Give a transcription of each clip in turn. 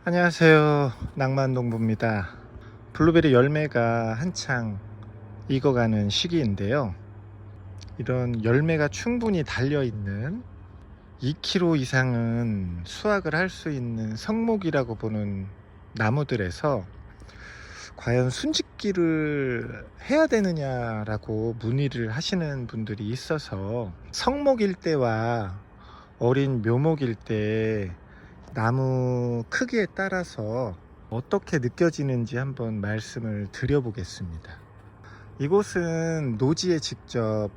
안녕하세요. 낭만농부입니다. 블루베리 열매가 한창 익어가는 시기인데요. 이런 열매가 충분히 달려있는 2kg 이상은 수확을 할 수 있는 성목이라고 보는 나무들에서 과연 순짓기를 해야 되느냐라고 문의를 하시는 분들이 있어서 성목일 때와 어린 묘목일 때 나무 크기에 따라서 어떻게 느껴지는지 한번 말씀을 드려보겠습니다. 이곳은 노지에 직접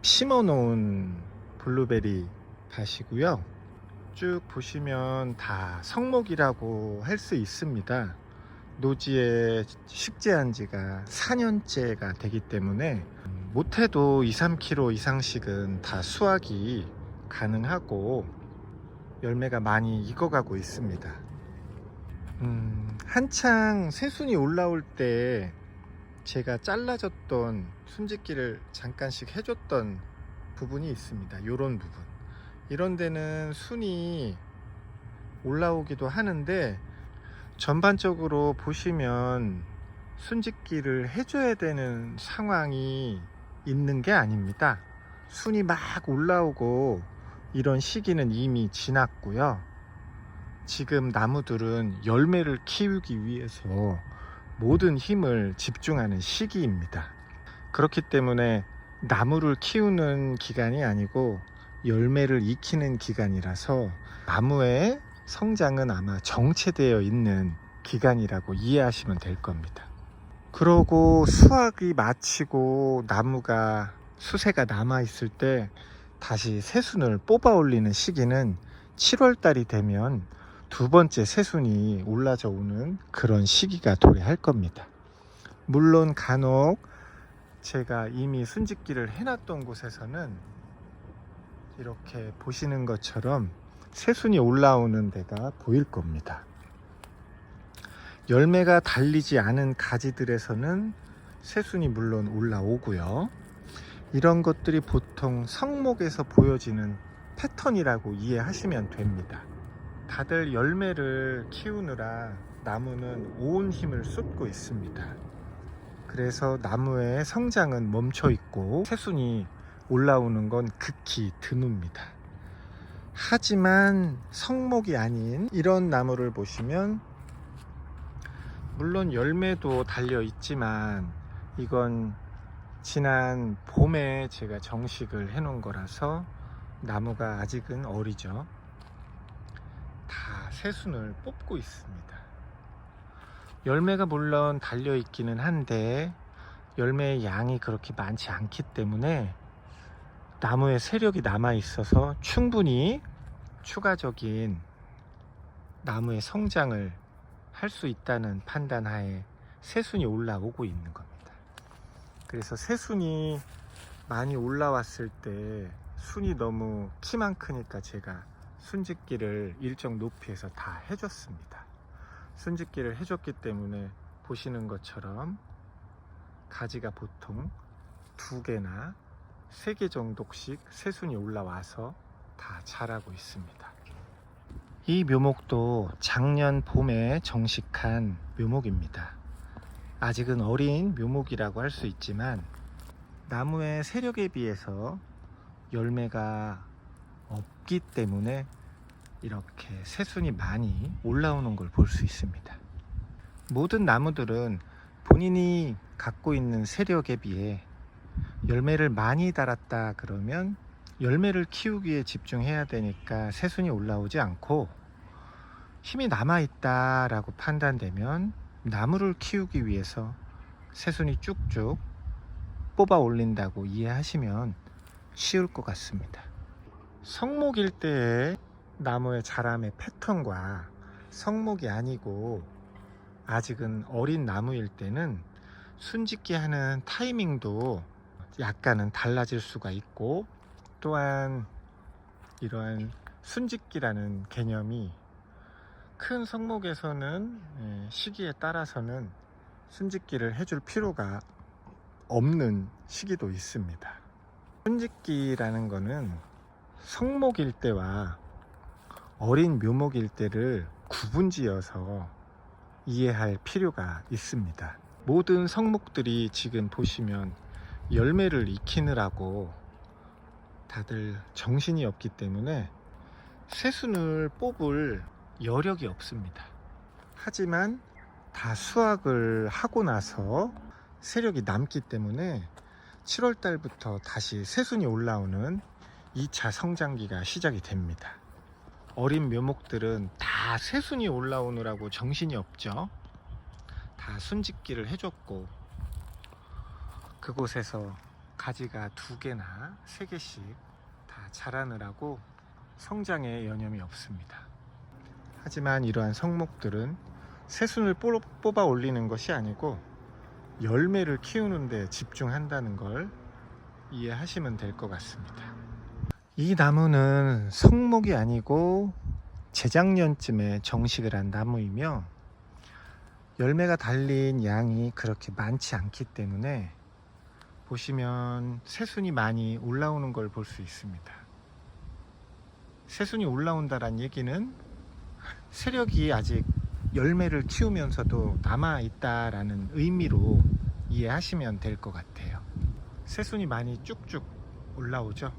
심어 놓은 블루베리 밭이고요. 쭉 보시면 다 성목이라고 할 수 있습니다. 노지에 식재한 지가 4년째가 되기 때문에 못해도 2-3kg 이상씩은 다 수확이 가능하고 열매가 많이 익어가고 있습니다. 한창 새순이 올라올 때 제가 잘라줬던 순짓기를 잠깐씩 해줬던 부분이 있습니다. 요런 부분, 이런 데는 순이 올라오기도 하는데 전반적으로 보시면 순짓기를 해줘야 되는 상황이 있는 게 아닙니다. 순이 막 올라오고 이런 시기는 이미 지났고요. 지금 나무들은 열매를 키우기 위해서 모든 힘을 집중하는 시기입니다. 그렇기 때문에 나무를 키우는 기간이 아니고 열매를 익히는 기간이라서 나무의 성장은 아마 정체되어 있는 기간이라고 이해하시면 될 겁니다. 그러고 수확이 마치고 나무가 수세가 남아 있을 때 다시 새순을 뽑아 올리는 시기는 7월 달이 되면 두 번째 새순이 올라져 오는 그런 시기가 도래할 겁니다. 물론 간혹 제가 이미 순짓기를 해놨던 곳에서는 이렇게 보시는 것처럼 새순이 올라오는 데가 보일 겁니다. 열매가 달리지 않은 가지들에서는 새순이 물론 올라오고요. 이런 것들이 보통 성목에서 보여지는 패턴이라고 이해하시면 됩니다. 다들 열매를 키우느라 나무는 온 힘을 쏟고 있습니다. 그래서 나무의 성장은 멈춰 있고 새순이 올라오는 건 극히 드뭅니다. 하지만 성목이 아닌 이런 나무를 보시면 물론 열매도 달려 있지만 이건 지난 봄에 제가 정식을 해 놓은 거라서 나무가 아직은 어리죠. 다 새순을 뽑고 있습니다. 열매가 물론 달려 있기는 한데 열매의 양이 그렇게 많지 않기 때문에 나무에 세력이 남아 있어서 충분히 추가적인 나무의 성장을 할 수 있다는 판단하에 새순이 올라오고 있는 겁니다. 그래서 새순이 많이 올라왔을 때 순이 너무 키만 크니까 제가 순짓기를 일정 높이에서 다 해줬습니다. 순짓기를 해줬기 때문에 보시는 것처럼 가지가 보통 2개나 3개 정도씩 새순이 올라와서 다 자라고 있습니다. 이 묘목도 작년 봄에 정식한 묘목입니다. 아직은 어린 묘목이라고 할 수 있지만 나무의 세력에 비해서 열매가 없기 때문에 이렇게 새순이 많이 올라오는 걸 볼 수 있습니다. 모든 나무들은 본인이 갖고 있는 세력에 비해 열매를 많이 달았다 그러면 열매를 키우기에 집중해야 되니까 새순이 올라오지 않고 힘이 남아있다 라고 판단되면 나무를 키우기 위해서 새순이 쭉쭉 뽑아 올린다고 이해하시면 쉬울 것 같습니다. 성목일 때의 나무의 자람의 패턴과 성목이 아니고 아직은 어린 나무일 때는 순짓기 하는 타이밍도 약간은 달라질 수가 있고, 또한 이러한 순짓기라는 개념이 큰 성목에서는 시기에 따라서는 순짓기를 해줄 필요가 없는 시기도 있습니다. 순짓기라는 거는 성목일 때와 어린 묘목일 때를 구분지어서 이해할 필요가 있습니다. 모든 성목들이 지금 보시면 열매를 익히느라고 다들 정신이 없기 때문에 새순을 뽑을 여력이 없습니다. 하지만 다 수확을 하고 나서 세력이 남기 때문에 7월 달부터 다시 새순이 올라오는 2차 성장기가 시작이 됩니다. 어린 묘목들은 다 새순이 올라오느라고 정신이 없죠. 다 순짓기를 해줬고 그곳에서 가지가 2개나 3개씩 다 자라느라고 성장에 여념이 없습니다. 하지만 이러한 성목들은 새순을 뽑아 올리는 것이 아니고 열매를 키우는 데 집중한다는 걸 이해하시면 될 것 같습니다. 이 나무는 성목이 아니고 재작년쯤에 정식을 한 나무이며 열매가 달린 양이 그렇게 많지 않기 때문에 보시면 새순이 많이 올라오는 걸 볼 수 있습니다. 새순이 올라온다란 얘기는 세력이 아직 열매를 키우면서도 남아있다라는 의미로 이해하시면 될 것 같아요. 새순이 많이 쭉쭉 올라오죠.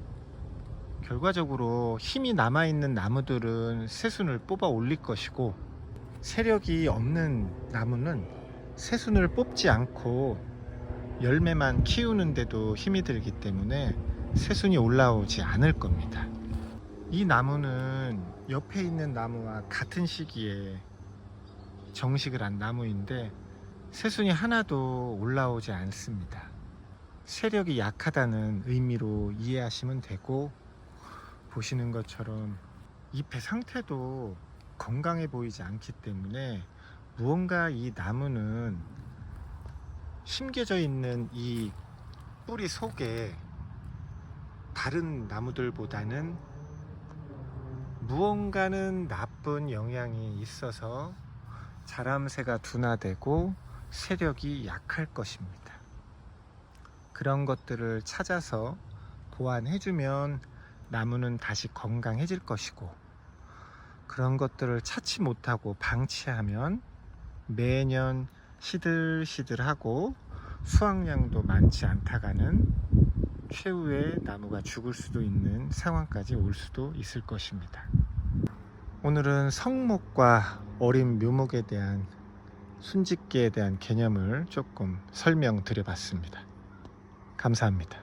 결과적으로 힘이 남아있는 나무들은 새순을 뽑아 올릴 것이고 세력이 없는 나무는 새순을 뽑지 않고 열매만 키우는데도 힘이 들기 때문에 새순이 올라오지 않을 겁니다. 이 나무는 옆에 있는 나무와 같은 시기에 정식을 한 나무인데 새순이 하나도 올라오지 않습니다. 세력이 약하다는 의미로 이해하시면 되고, 보시는 것처럼 잎의 상태도 건강해 보이지 않기 때문에 무언가 이 나무는 심겨져 있는 이 뿌리 속에 다른 나무들보다는 무언가는 나쁜 영향이 있어서 자람새가 둔화되고 세력이 약할 것입니다. 그런 것들을 찾아서 보완해주면 나무는 다시 건강해질 것이고, 그런 것들을 찾지 못하고 방치하면 매년 시들시들하고 수확량도 많지 않다가는 최후의 나무가 죽을 수도 있는 상황까지 올 수도 있을 것입니다. 오늘은 성목과 어린 묘목에 대한 순짓기에 대한 개념을 조금 설명드려 봤습니다. 감사합니다.